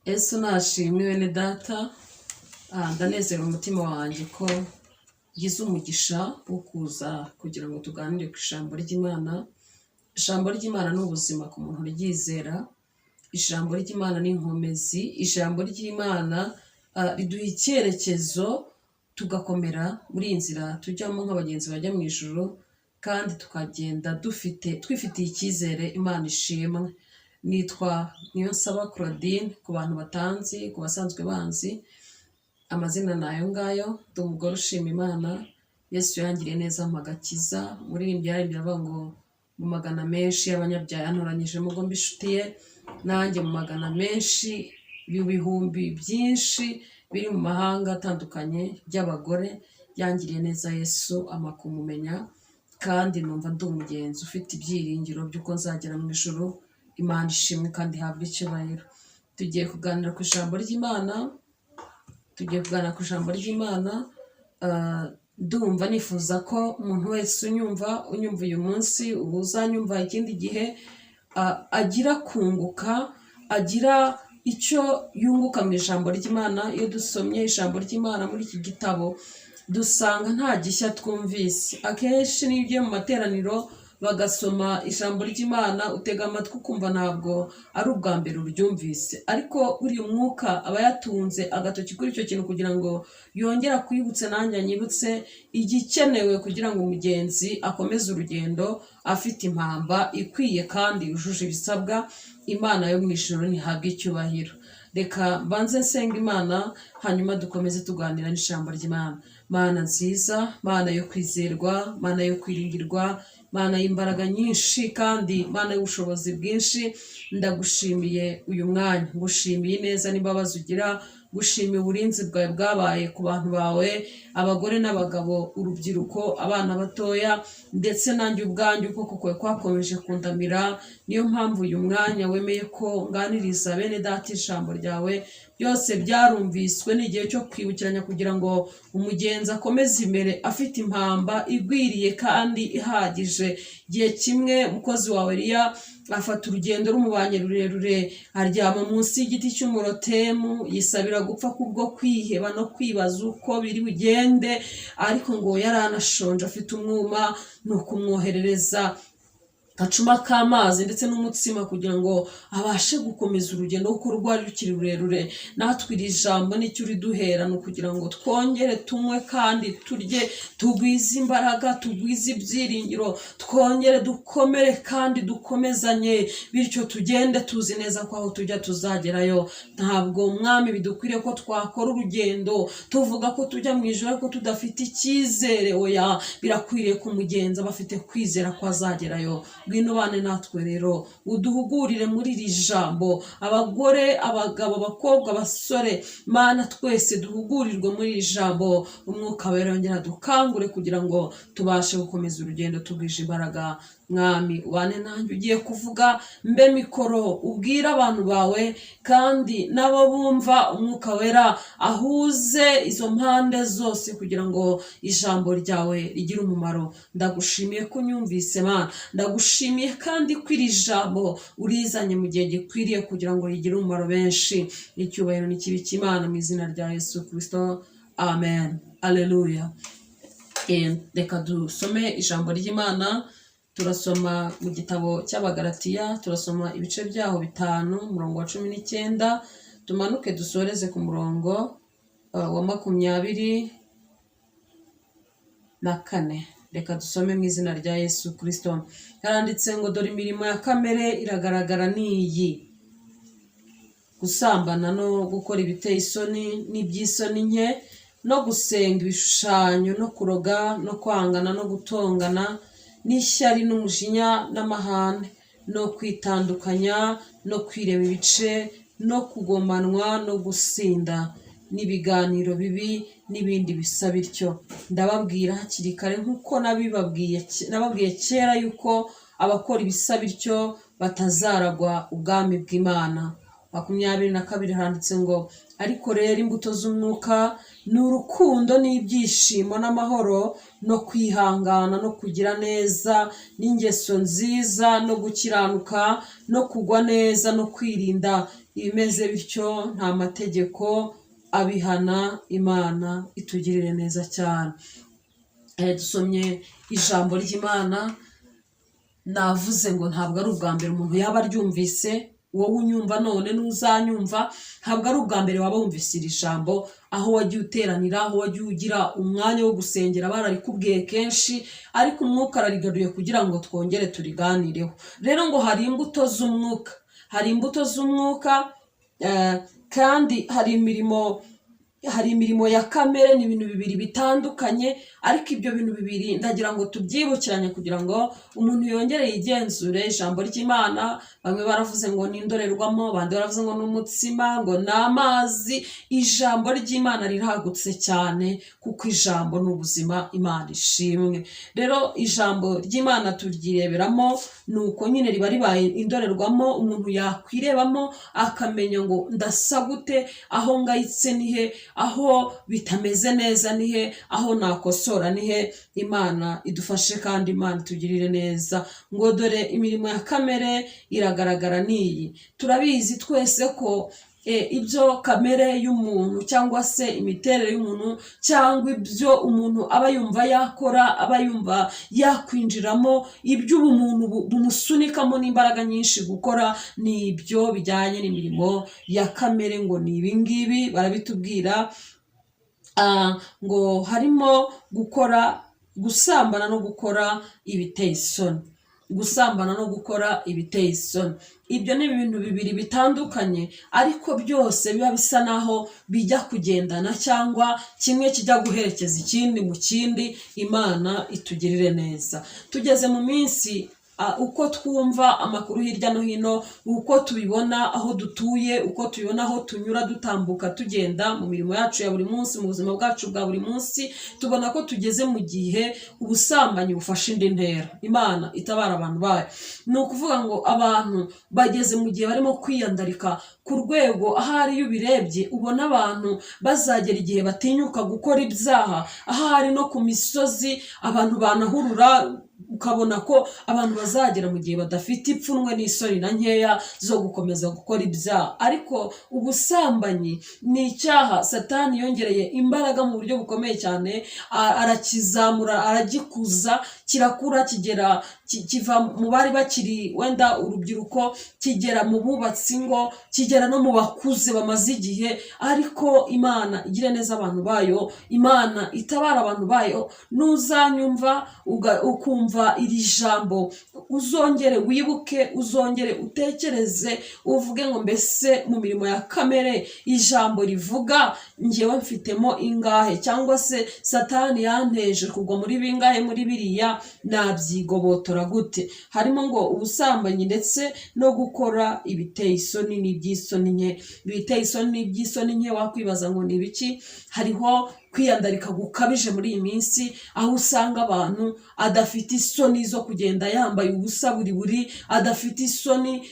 Yesu nashimwe bene data. Ndanezera umutima wanjye ko gize umugisha wo kuza kugira ngo tuganire ku ijambo ry'Imana. Ijambo ry'Imana ni ubuzima ku muntu uryizera. Ijambo ry'Imana ni inkomezi. Ijambo ry'Imana riduha icyerekezo tugakomera muri iyi nzira tujyamo nk'abagenzi bajya mu ijuru, kandi tukagenda twifitiye icyizere. Imana ishimwe. Nitwa Niyonsaba Claudine, ku bantu batanzi, ku basanzwe banzi amazina nayo ngayo. Ndi umugore ushima Imana. Yesu yangiriye neza mpagakiza. Umuririmbyi yaririmbye avuga ngo mu magana menshi y'abanyabyaha yantoranyije mugo mbishutiye, nanjye mu magana menshi y'ibihumbi byinshi biri mu mahanga atandukanye by'abagore yangiriye neza. Yesu ama kumumenya, kandi numva ndi umugenzi ufite ibyiringiro by'uko nzagera mu ijuru. Imana ishimwe kandi ihabwe icyubahiro. Tugiye kuganira ku ijambo ry'Imana. Ndumva nifuza ko umuntu wese unyumva uyu munsi, uzanyumva ikindi gihe, agira kunguka, agira icyo yunguka mu ijambo ry'Imana. Iyo dusomye ijambo ry'Imana muri iki gitabo, dusanga nta gishya twumvise. Akenshi niyo ugiye mu materaniro bagasoma ijambo ry'Imana, utega amatwi ukumva ntabwo ari ubwa mbere uryumvise, ariko buri mwuka aba yatunze agatoki kuri icyo kintu kugira ngo yongere kwibutse, nanjye anyibutse igikenewe kugira ngo umugenzi akomeze urugendo afite impamba ikwiye kandi yujuje ibisabwa. Imana yo mu ijuru ntihabwe icyubahiro. Reka mbanze nsenga Imana, hanyuma dukomeze tuganira n'ijambo ry'Imana. Mana nziza, Mana yo kwizerwa, Mana yo kwiringirwa, Mana y'imbaraga nyinshi kandi Mana y'ubushobozi bwinshi, ndagushimiye uyu mwanya. Ngushimiye neza n'imbabazi ugira, gushimiye uburinzi bwawe bwabaye ku bantu bawe, abagore n'abagabo, urubyiruko, abana batoya, ndetse nanjye ubwanjye ukuboko kwawe kwakomeje kundamira. Niyo mpamvu uyu mwanya wemeye ko nganiriza bene data ijambo ryawe. Byose byarumviswe, n'igihe cyo kwibukiranya kugira ngo umugenzi akomeze imbere afite impamba igwiriye kandi ihagije. Igihe kimwe umukozi wawe Eliya afata urugendo rumubanye rurerure, aryama munsi y'igiti cy'umurotemu, yisabira gupfa kubwo kwiheba no kwibaza uko biri bugende, ariko ngo yari anashonje afite umwuma, ni ukumwoherereza acuma k'amazi ndetse n'umutsima kugira ngo abashe gukomeza urugendo kuko rwari rukiri rurerure. Natwe iri jambo nicyo uriduhera, ni ukugira ngo twongere tunywe kandi turye, tugwize imbaraga, tugwize ibyiringiro, twongere dukomere kandi dukomezanye, bityo tugende tuzi neza ko aho tujya tuzagerayo. Ntabwo mwami bidukwiriye ko twakora urugendo tuvuga ko tujya mu ijoro ariko tudafite icyizere. Oya, birakwiriye ko umugenzi aba afite kwizera ko azagerayo. Ngwino bane natwe rero, uduhugurire muri iri jambo, abagore, abagabo, abakobwa, abasore, Mana twese duhugurirwe muri iri jambo. Umwuka wera yongera dukangure kugira ngo tubashe gukomeza urugendo tugwije imbaraga. Mwami ubane nanjye ugiye kuvuga, mbe mikoro ubwire abantu bawe, kandi nabo bumva umwuka wera ahuze izo mpande zose kugira ngo ijambo ryawe rigire umumaro. Ndagushimiye ko unyumvise Mana, ndagushimiye kandi ko iri jambo urizanye mu gihe gikwiriye kugira ngo rigire umumaro benshi. Icyubahiro n'ikibi cy'Imana mu izina rya Yesu Kristo, amen. Alleluya. Reka dusome ijambo ry'Imana. Turasoma mu gitabo cy'Abagalatiya, turasoma ibice byaho 5, umurongo wa 19, tumanuke dusoreze ku murongo wa 24. Reka dusome mu izina rya Yesu Kristo. Yaranditse ngo, dore imirimo ya kamere iragaragara n'iyi: gusambana no gukora ibiteye isoni n'iby'isoni nke, no gusenga ibishushanyo, no kuroga, no kwangana, no gutongana, n'ishyari n'umujinya n'amahane, no kwitandukanya, no kwireba ibice, no kugomanwa, no gusinda, n'ibiganiro bibi n'ibindi bisa bityo. Ndababwira hakiri kare nk'uko nababwiye kera yuko abakora ibisa bityo batazaragwa ubwami bw'Imana. 22 handitse ngo, ariko rero imbuto z'umwuka ni urukundo n'ibyishimo n'amahoro no kwihangana no kugira neza n'ingeso nziza no gukiranuka no kugwa neza no kwirinda ibimeze bityo nta mategeko abihana. Imana itugirire neza cyane. Dusomye ijambo ry'Imana, navuze ngo ntabwo ari ubwa mbere umuntu yaba aryumvise. Wowe unyumva none n'uzanyumva, ntabwo ari ubwa mbere waba wumvise iri jambo, aho wagiye uteranira, aho wagiye ugira umwanya wo gusengera, bararikubwiye kenshi, ariko umwuka ararigaruye kugira ngo twongere turiganireho. Rero ngo hari imbuto z'umwuka, hari imbuto z'umwuka, kandi hari imirimo ya kamere. Ni ibintu bibiri bitandukanye, ariko ibyo bintu bibiri ndagira ngo tubyibukiranye kugira ngo umuntu yongere yigenzure ijambo ry'Imana. Bamwe baravuze ngo ni indorerwamo, abandi baravuze ngo ni umutsima, ngo ni amazi. Ijambo ry'Imana riragutse cyane, kuko ijambo ni ubuzima. Imana ishimwe. Rero ijambo ry'Imana turyireberamo, ni uko nyine riba ribaye indorerwamo umuntu yakwirebamo akamenya ngo ndasa gute, aho ngayitse ni he, aho bitameze neza ni he, aho nakosora ni he. Imana idufashe kandi Imana itugirire neza. Ngo dore imirimo ya kamere iragaragara n'iyi. Turabizi twese ko ibyo kamere y'umuntu cyangwa se imiterere y'umuntu cyangwa ibyo umuntu aba yumva yakora, aba yumva yakwinjiramo, ibyo ubumuntu bumusunikamo n'imbaraga nyinshi gukora, ni ibyo bijyanye n'imirimo ya kamere. Ngo ni ibingibi barabitubwira, ngo harimo gusambana no gukora ibiteye isoni. Gusambana no gukora ibiteye isoni, ibyo ni ibintu bibiri bitandukanye, ariko byose biba bisa naho bijya kugendana, cyangwa kimwe kijya guherekeza ikindi mu kindi. Imana itugirire neza. Tugeze mu minsi uko twumva amakuru hirya no hino, uko tubibona aho dutuye, uko tubibona aho tunyura dutambuka tugenda mu mirimo yacu ya buri munsi, mu buzima bwacu bwa buri munsi, tubona ko tugeze mu gihe ubusambanyi bufashe indi ntera. Imana itabara abantu bayo. Ni ukuvuga ngo abantu bageze mu gihe barimo kwiyandarika ku rwego ahari iyo ubirebye ubona abantu bazagera igihe batinyuka gukora ibyaha, ahari no ku misozi abantu banahurura, ukabona ko abantu bazagera mu gihe badafite ipfunwe n'isoni na nkeya zo gukomeza gukora ibyaha. Ariko ubusambanyi ni icyaha Satani yongereye imbaraga mu buryo bukomeye cyane, arakizamura, aragikuza, kirakura, kiva mu bari bakiri wenda urubyiruko, kigera mu bubatsi ingo, kigera no mu bakuze bamaze igihe. Ariko Imana igire neza abantu bayo, Imana itabara abantu bayo. Nuzanyumva ukumva iri jambo, uzongere wibuke, uzongere utekereze, uvuge ngo mbese mu mirimo ya kamere ijambo rivuga ngewe mfitemo ingahe, cyangwa se Satani yanteje kugwa muri bingahe muri biriya, nabyigobotora gute? Harimo ngo ubusambanyi ndetse no gukora ibiteye isoni n'iby'isoni nke. Ibiteye isoni n'iby'isoni nke wakwibaza ngo ni ibiki? Hariho kwiyandarika gukabije muri iyi minsi, aho usanga abantu adafite isoni zo kugenda yambaye ubusa buri, adafite isoni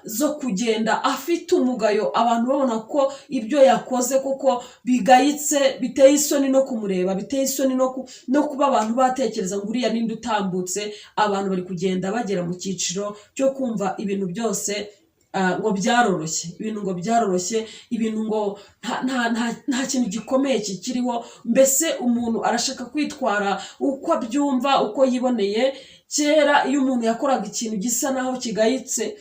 zo kugenda afite umugayo, abantu babona ko ibyo yakoze koko bigayitse, biteye isoni no kumureba, biteye isoni no kuba abantu batekereza ngo uriya ninde utambutse. Abantu bari kugenda bagera mu cyiciro cyo kumva ibintu byose ngo byaroroshye, ibintu ngo byaroroshye, ibintu ngo nta kintu gikomeye kikiriho. Mbese umuntu arashaka kwitwara uko abyumva, uko yiboneye. Kera iyo umuntu yakoraga ikintu gisa naho kigayitse,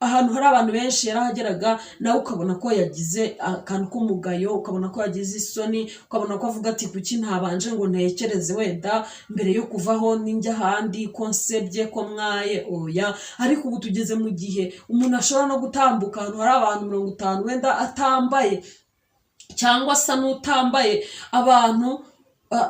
ahantu hari abantu benshi yarahageraga, nawe ukabona ko yagize akantu k'umugayo, ukabona ko yagize isoni, ukabona ko avuga ati kuki ntabanje ngo ntekereze wenda mbere yo kuvaho ninjya ahandi, ko nsebye, ko mwaye. Oya, ariko ubu tugeze mu gihe umuntu ashobora no gutambuka ahantu hari abantu 50 wenda atambaye, cyangwa asa n'utambaye, abantu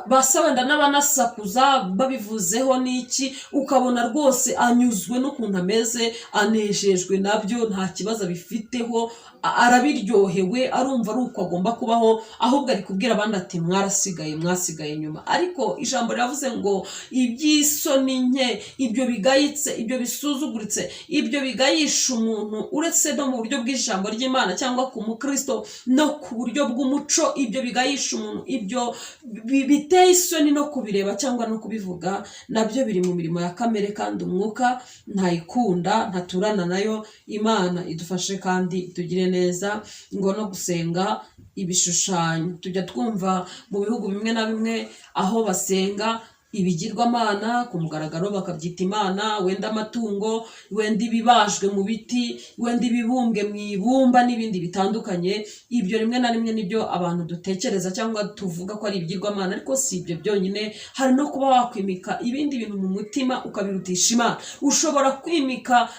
basa wenda n'abanasakuza babivuzeho n'iki, ukabona rwose anyuzwe n'ukuntu ameze, anejejwe nabyo, nta kibazo abifiteho, arabiryohewe, arumva ari uko agomba kubaho, ahubwo ari kubwira abandi ati mwasigaye inyuma. Ariko ijambo riravuze ngo iby'isoni nke, ibyo bigayitse, ibyo bisuzuguritse, ibyo bigayisha umuntu, uretse no mu buryo bw'ijambo ry'Imana cyangwa ku mukristo, no ku buryo bw'umuco, ibyo bigayisha umuntu, ibyo biteye isoni no kubireba cyangwa no kubivuga, nabyo biri mu mirimo ya kamere kandi umwuka ntayikunda, ntaturana nayo. Imana idufashe kandi tugire neza. ngo no gusenga ibishushanyo, tujya twumva mu bihugu bimwe na bimwe aho basenga ibigirwamana ku mugaragaro bakabyita imana, wenda amatungo, wenda ibibajwe mu biti, wenda ibibumbwe mu ibumba n'ibindi bitandukanye. Ibyo rimwe na rimwe nibyo abantu dutekereza cyangwa tuvuga ko ari ibigirwamana, ariko si ibyo byonyine. Hari no kuba wakwimika ibindi bintu mu mutima ukabirutisha Imana. Ushobora kwimika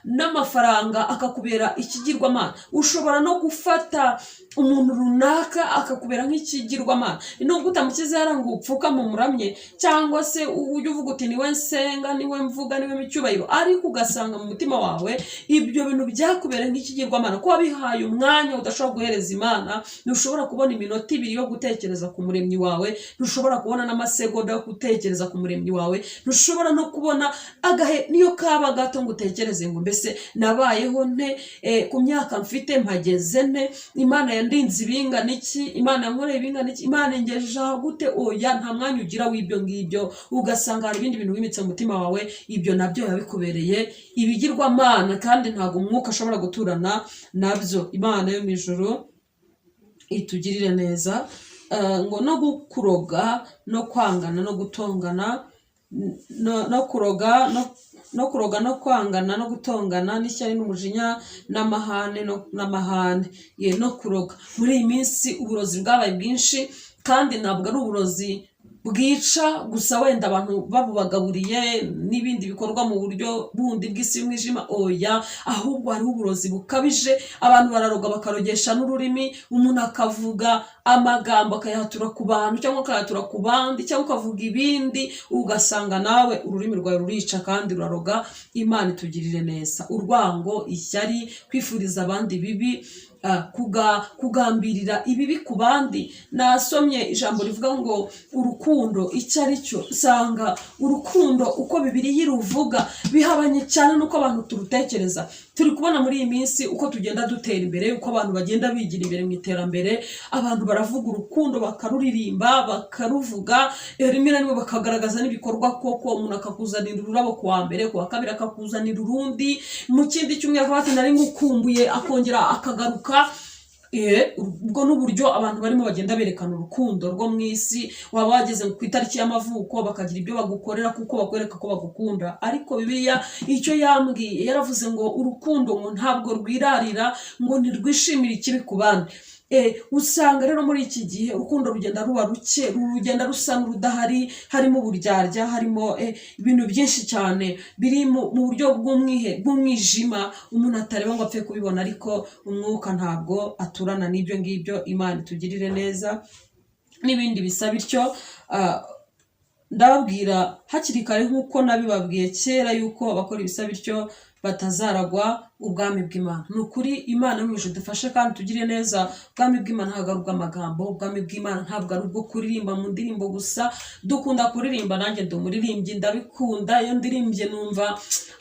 n'amafaranga akakubera ikigirwamana. Ushobora no gufata umuntu runaka akakubera nk'ikigirwamana. Nubwo utamukize ngo upfukame umuramye cyangwa se ujye uvuga uti niwe nsenga, niwe mvuga, niwe micyubahiro, ariko ugasanga mu mutima wawe ibyo bintu byakubera nk'ikigirwamana, ko wabihaye umwanya udashobora guhereza Imana. Ntushobora kubona iminota 2 yo gutekereza ku muremyi wawe, ntushobora kubona n'amasegonda yo gutekereza ku muremyi wawe, ntushobora no kubona agahe niyo kaba gato ngo utekereze ngo mbese nabayeho nte, ku myaka mfite mpageze nte, Imana yandinze ibingana iki, Imana yankoreye ibingana iki, Imana ingejeje aha gute. Oya, nta mwanya ugira w'ibyo ngibyo. Ugasanga hari ibindi bintu wimitse mu mutima wawe, ibyo nabyo yabikubereye ibigirwamana, kandi ntabwo umwuka ashobora guturana nabyo. Imana yo mu ijuru itugirire neza. ngo no kuroga no kwangana no gutongana, no kuroga no kwangana no gutongana n'ishyari n'umujinya n'amahane no kuroga. Muri iyi minsi uburozi bwabaye bwinshi, kandi ntabwo ari uburozi bwica gusa wenda abantu babubagaburiye n'ibindi bikorwa mu buryo bundi bw'isi y'umwijima. Oya, ahubwo hari uburozi bukabije. Abantu bararoga bakarogesha n'ururimi, umuntu akavuga amagambo akayatura ku bantu cyangwa akayatura ku bandi, cyangwa ukavuga ibindi, ugasanga nawe ururimi rwawe rurica kandi ruraroga. Imana itugirire neza. Urwango, ishyari, kwifuriza abandi bibi, kugambirira ibibi ku bandi. Nasomye ijambo rivuga ngo urukundo icyo ari cyo. Usanga urukundo uko Bibiliya iruvuga bihabanye cyane n'uko abantu turutekereza. Turi kubona muri iyi minsi uko tugenda dutera imbere, uko abantu bagenda bigira imbere mu iterambere. Abantu baravuga urukundo, bakaruririmba, bakaruvuga, rimwe na rimwe bakagaragaza n'ibikorwa. Koko umuntu akakuzanira ururabo ku wa mbere, ku wa kabiri akakuzanira urundi, mu kindi cyumweru akavuga ati nari ngukumbuye, akongera akagaruka. ubwo n'uburyo abantu barimo bagenda berekana urukundo rwo mu isi. Waba wageze ku itariki y'amavuko bakagira ibyo bagukorera kuko bakwereka ko bagukunda. Ariko Bibiliya icyo yambwiye yaravuze ngo urukundo ngo ntabwo rwirarira, ngo ntirwishimira ikibi ku bandi. Usanga rero muri iki gihe urukundo rugenda ruba ruke, rugenda rusa n'urudahari, harimo uburyarya, harimo ibintu byinshi cyane biri mu buryo bw'umwijima umuntu atareba ngo apfe kubibona. Ariko umwuka ntabwo aturana n'ibyo ngibyo. Imana itugirire neza. N'ibindi bisa bityo. Ndababwira hakiri kare nk'uko nabibabwiye kera yuko abakora ibisa bityo batazaragwa ubwami bw'Imana. Ni ukuri Imana mwije dufashe kandi tugire neza. Ubwami bw'Imana ntabwo ari ubw'amagambo, ubwami bw'Imana ntabwo ari ubwo kuririmba mu ndirimbo gusa. Dukunda kuririmba, nanjye ndi umuririmbyi, ndabikunda. Iyo ndirimbye numva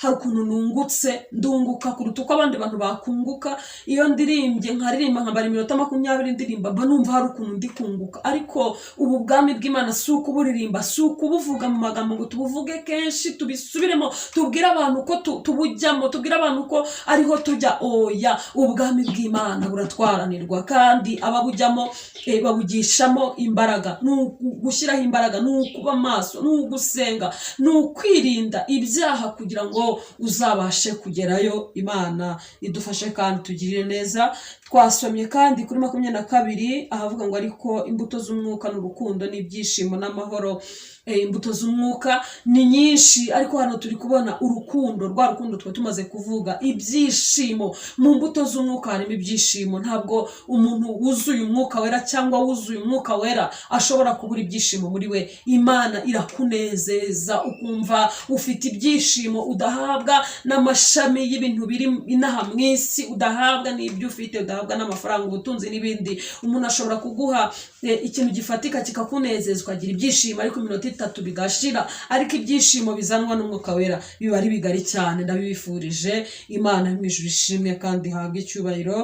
hari ukuntu nungutse, ndunguka kuruta uko abandi bantu bakunguka. Iyo ndirimbye nkaririmba nkabara iminota 20 ndirimba, mba numva hari ukuntu ndi kunguka. Ariko ubu bwami bw'Imana si ukuburirimba, si ukubuvuga mu magambo ngo tubuvuge kenshi tubisubiremo, tubwire abantu ko tubujyamo, tubwire abantu ko ariho tujya. Oya, ubwami bw'Imana buratwaranirwa, kandi ababujyamo babugishamo imbaraga. Ni ugushyiraho imbaraga, ni ukuba maso, ni ugusenga, ni ukwirinda ibyaha kugira ngo uzabashe kugerayo. Imana idufashe kandi tugirire neza. Twasomye kandi kuri 22 ahavuga ngo ariko imbuto z'umwuka n'urukundo n'ibyishimo n'amahoro. Imbuto z'umwuka ni nyinshi, ariko hano turi kubona urukundo, rwa rukundo twe tumaze kuvuga. Ibyishimo, mu mbuto z'umwuka harimo ibyishimo. Ntabwo umuntu wuzuye umwuka wera cyangwa wuzuye umwuka wera ashobora kubura ibyishimo muri we. Imana irakunezeza ukumva ufite ibyishimo udahabwa n'amashami y'ibintu biri inaha mu isi, udahabwa n'ibyo ufite, udahabwa n'amafaranga, ubutunzi n'ibindi. Umuntu ashobora kuguha ikintu gifatika kikakunezeza ukagira ibyishimo, ariko iminota 3 bigashira. Ariko ibyishimo bizanwa n'umwuka wera biba ari bigari cyane. Ndabibifurije. Imana y'ijuru ishimwe kandi ihabwe icyubahiro.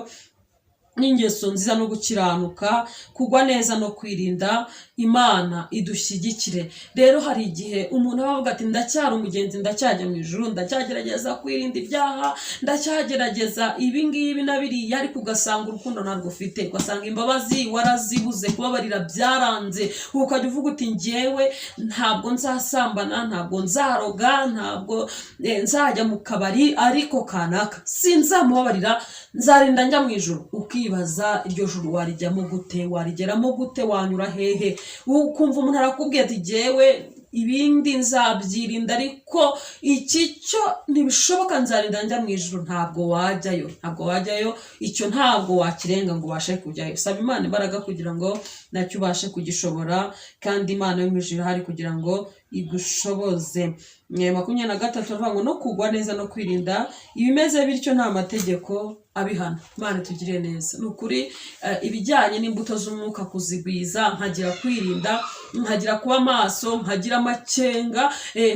n'ingeso nziza no gukiranuka, kugwa neza no kwirinda. Imana idushyigikire. Rero hari igihe umuntu aba avuga ati ndacyari umugenzi, ndacyajya mu ijuru, ndacyagerageza kwirinda ibyaha, ndacyagerageza ibi ngibi na biriya, ariko ugasanga urukundo ntabwo ufite, ugasanga imbabazi warazibuze, kubabarira byaranze, ukajya uvuga uti njyewe ntabwo nzasambana, ntabwo nzaroga, ntabwo nzajya mu kabari, ariko kanaka sinzamubabarira, nzarinda njya mu ijuru. Ukibaza iryo juru warijyamo gute, warigeramo gute, wanyura hehe? Ukumva umuntu arakubwiye ati jyewe ibindi nzabyirinda, ariko iki cyo ntibishoboka, nzarinda njya mu ijuru. Ntabwo wajyayo, icyo ntabwo wakirenga ngo ubashe kujyayo. Saba Imana imbaraga kugira ngo nacyo ubashe kugishobora, kandi Imana yo mu ijuru ihari kugira ngo igushoboze. 23 avuga ngo no kugwa neza no kwirinda ibimeze bityo nta mategeko abihana. Imana tugire neza. Ni ukuri ibijyanye n'imbuto z'umwuka kuzigwiza, nkagira kwirinda, nkagira kuba maso, nkagira amakenga,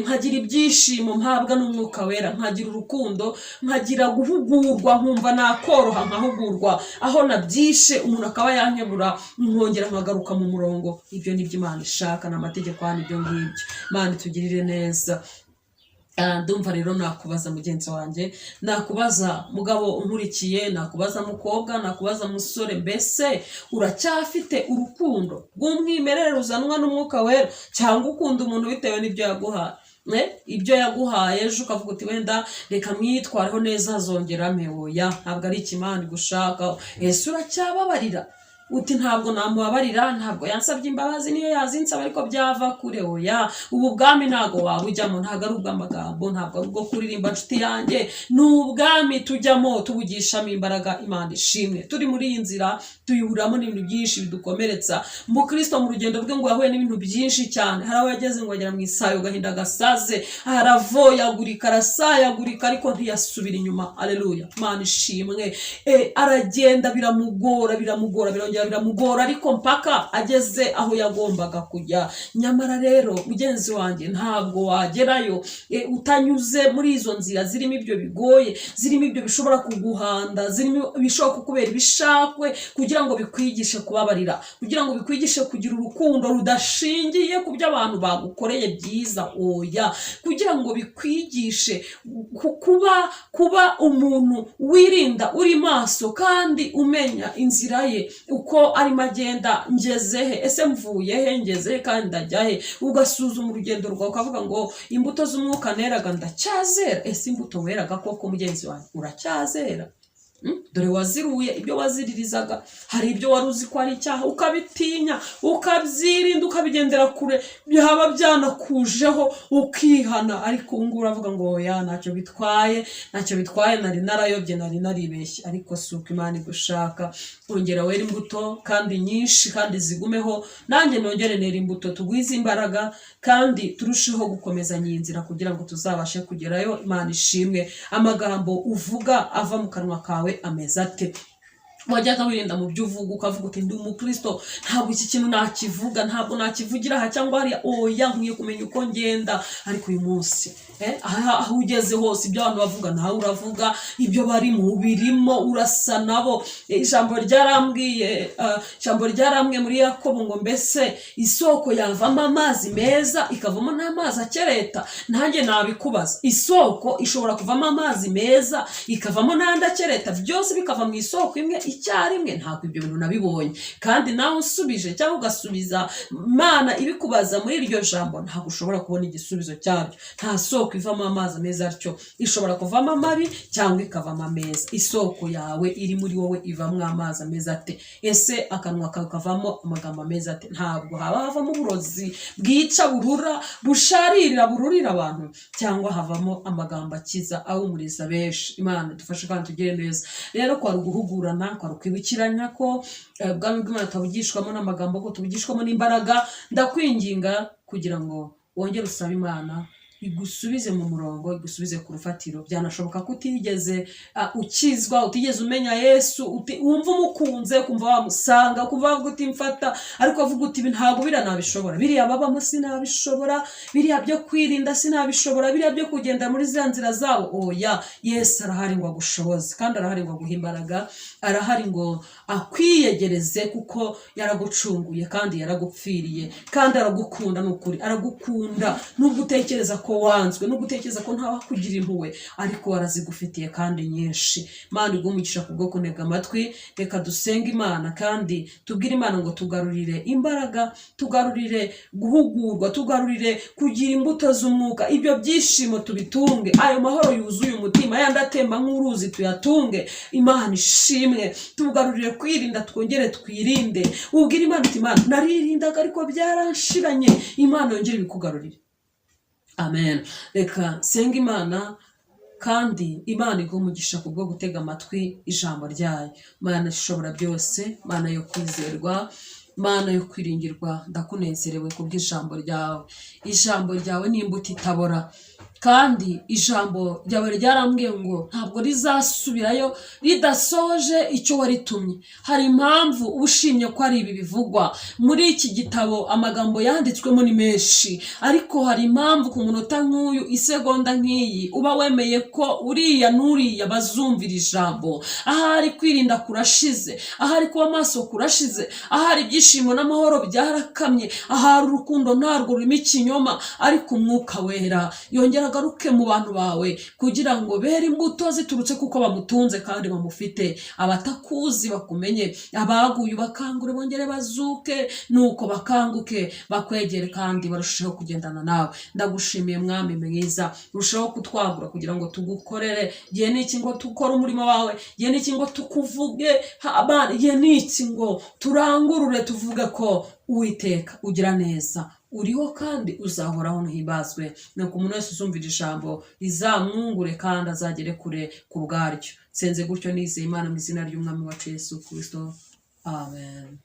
nkagira ibyishimo mpabwa n'umwuka wera, nkagira urukundo, nkagira guhugurwa, nkumva nakoroha nkahugurwa aho nabyishe, umuntu akaba yankebura nkongera nkagaruka mu murongo. Ibyo ni byo Imana ishaka, n'amategeko hano ibyo ngibyo. Imana tugirire neza. Ndumva rero nakubaza mugenzi wanjye, nakubaza mugabo unkurikiye, nakubaza mukobwa, nakubaza musore, mbese uracyafite urukundo rw'umwimerere ruzanwa n'umwuka wera, cyangwa ukunda umuntu bitewe n'ibyo yaguhaye? Ibyo yaguhaye ejo ukavuga uti wenda reka mwitwareho neza hazongerame. Oya, ntabwo ari ikimana gushaka. Ese uracyababarira? Uti ntabwo namubabarira, ntabwo yansabye imbabazi, niyo yazinsaba ariko byava kure. Oya, ubu bwami ntabwo wabujyamo, ntabwo ari ubw'amagambo, ntabwo ari ubwo kuririmba nshuti yanjye, ni ubwami tujyamo tubugishamo imbaraga. Imana ishimwe. Turi muri iyi nzira tuyihuramo n'ibintu byinshi bidukomeretsa. Mukristo mu rugendo rwe ngo yahuye n'ibintu byinshi cyane. Hari aho yageze ngo agera mu isayo gahinda gasaze, aravoyagurika, arasayagurika, ariko ntiyasubira inyuma. Aleluya, Imana ishimwe. Aragenda biramugora, biramugora, ariko mpaka ageze aho yagombaga kujya. Nyamara rero mugenzi wanjye, ntabwo wagerayo utanyuze muri izo nzira zirimo ibyo bigoye, zirimo ibyo bishobora kuguhanda, zirimo bishobora kukubera ibishakwe, kugira ngo bikwigishe kubabarira, kugira ngo bikwigishe kugira urukundo rudashingiye ku byo abantu bagukoreye byiza. Oya, kugira ngo bikwigishe kuba umuntu wirinda, uri maso, kandi umenya inzira ye uko arimo agenda. Ngezehe? Ese mvuye he? Ngezehe kandi ndajya he? Ugasuzuma urugendo rwawe ukavuga ngo imbuto z'umwuka neraga ndacyazera. Ese imbuto weraga koko mugenzi wanjye uracyazera? Dore waziruye ibyo waziririzaga. Hari ibyo wari uzi ko ari icyaha ukabitinya, ukabyirinda, ukabigendera kure, byaba byanakujeho ukihana. Ariko ubu ngubu uravuga ngo oya, ntacyo bitwaye, nari narayobye, nari naribeshye. Ariko si uko Imana igushaka. Ongera wera imbuto kandi nyinshi, kandi zigumeho. Nanjye nongere nera imbuto, tugwize imbaraga, kandi turusheho gukomezanya iyi nzira kugira ngo tuzabashe kugerayo. Imana ishimwe. Amagambo uvuga ava mu kanwa kawe ameze ate? Wajyaga wirinda mu byo uvuga, ukavuga uti ndi umukristo, ntabwo iki kintu nakivuga, ntabwo nakivugira aha cyangwa hariya. Oya, nkwiye kumenya uko ngenda. Ariko uyu munsi aho ugeze hose, ibyo abantu bavuga nawe uravuga, ibyo barimo birimo, urasa nabo. Ijambo ryarambwiye muri Yakobo ngo mbese isoko yavamo amazi meza ikavamo n'amazi akereta. Nanjye nabikubaza, isoko ishobora kuvamo amazi meza ikavamo n'andi akereta, byose bikava mu isoko imwe icyarimwe? Ntabwo ibyo bintu nabibonye. Kandi nawe usubije cyangwa ugasubiza Imana ibikubaza muri iryo jambo, ntabwo ushobora kubona igisubizo cyabyo. Nta soko ivamo amazi meza atyo, ishobora kuvamo amabi cyangwa ikavamo ameza. Isoko yawe iri muri wowe ivamo amazi ameza ate? Ese akanwa kawe kavamo amagambo ameza ate? Ntabwo haba havamo uburozi bwica, burura, busharirira, bururira abantu, cyangwa havamo amagambo akiza, ahumuriza benshi. Imana dufashe kandi tugire neza. Rero kwari uguhugurana, kwari ukwibukiranya ko ubwami bw'Imana tubugishwamo n'amagambo, ko tubugishwamo n'imbaraga. Ndakwinginga kugira ngo wongere usabe Imana igusubize mu murongo, igusubize ku rufatiro. Byanashoboka ko utigeze ukizwa, utigeze umenya Yesu, wumva umukunze, kumva wamusanga, kumva wavuga uti mfata, ariko avuga uti ntabwo biriya nabishobora, biriya babamo sinabishobora, biriya byo kwirinda sinabishobora, biriya byo kugenda muri za nzira zabo. Oya, Yesu arahari ngo agushoboze, kandi arahari ngo aguhe imbaraga, arahari ngo akwiyegereze, kuko yaragucunguye kandi yaragupfiriye, kandi aragukunda. N'ukuri aragukunda, nubwo utekereza ko wanzwe, nubwo utekereza ko ntawakugira impuhwe, ariko warazigufitiye kandi nyinshi. Imana iguhe umugisha kubwo kuntega amatwi. Reka dusenge Imana kandi tubwire Imana ngo tugarurire imbaraga, tugarurire guhugurwa, tugarurire kugira imbuto z'umwuka. Ibyo byishimo tubitunge, ayo mahoro yuzuye umutima yandi atemba nk'uruzi tuyatunge. Imana ishimwe. Tugarurire kwirinda, twongere twirinde. Ubwire Imana uti Imana naririndaga ariko byaranshiranye, Imana yongere ibikugarurire. Amen. Reka senga Imana kandi Imana iguhe umugisha kubwo gutega amatwi ijambo ryayo. Mana ishobora byose, Mana yo kwizerwa, Mana yo kwiringirwa, ndakunezerewe kubw'ijambo ryawe. Ijambo ryawe ni imbuto itabora, kandi ijambo ryawe ryarambwiye ngo ntabwo rizasubirayo ridasoje icyo waritumye. Hari impamvu ushimye ko ari ibi bivugwa muri iki gitabo. Amagambo yanditswemo ni menshi, ariko hari impamvu ku munota nk'uyu, isegonda nk'iyi, uba wemeye ko uriya n'uriya bazumvira ijambo. Ahari kwirinda kurashize, ahari kuba amaso kurashize, ahari ibyishimo n'amahoro byarakamye, ahari urukundo ntarwo rurimo ikinyoma, ariko Umwuka Wera yongera agaruke mu bantu bawe kugira ngo bere imbuto ziturutse kuko bamutunze kandi bamufite. Abatakuzi bakumenye, abaguye bakangure bongere bazuke, nuko bakanguke bakwegere kandi barusheho kugendana nawe. Ndagushimiye Mwami mwiza, urushaho kutwagura kugira ngo tugukorere. Gihe n'iki ngo tukore umurimo wawe, gihe n'iki ngo tukuvuge, gihe n'iki ngo turangurure tuvuge ko Uwiteka ugira neza, uriho kandi uzahoraho ntuhimbazwe. Nuko umuntu wese uzumvira ijambo rizamwungure kandi azagere kure ku bwaryo. Senze gutyo nizeye Imana mu izina ry'Umwami wacu Yesu Kristo. Amen.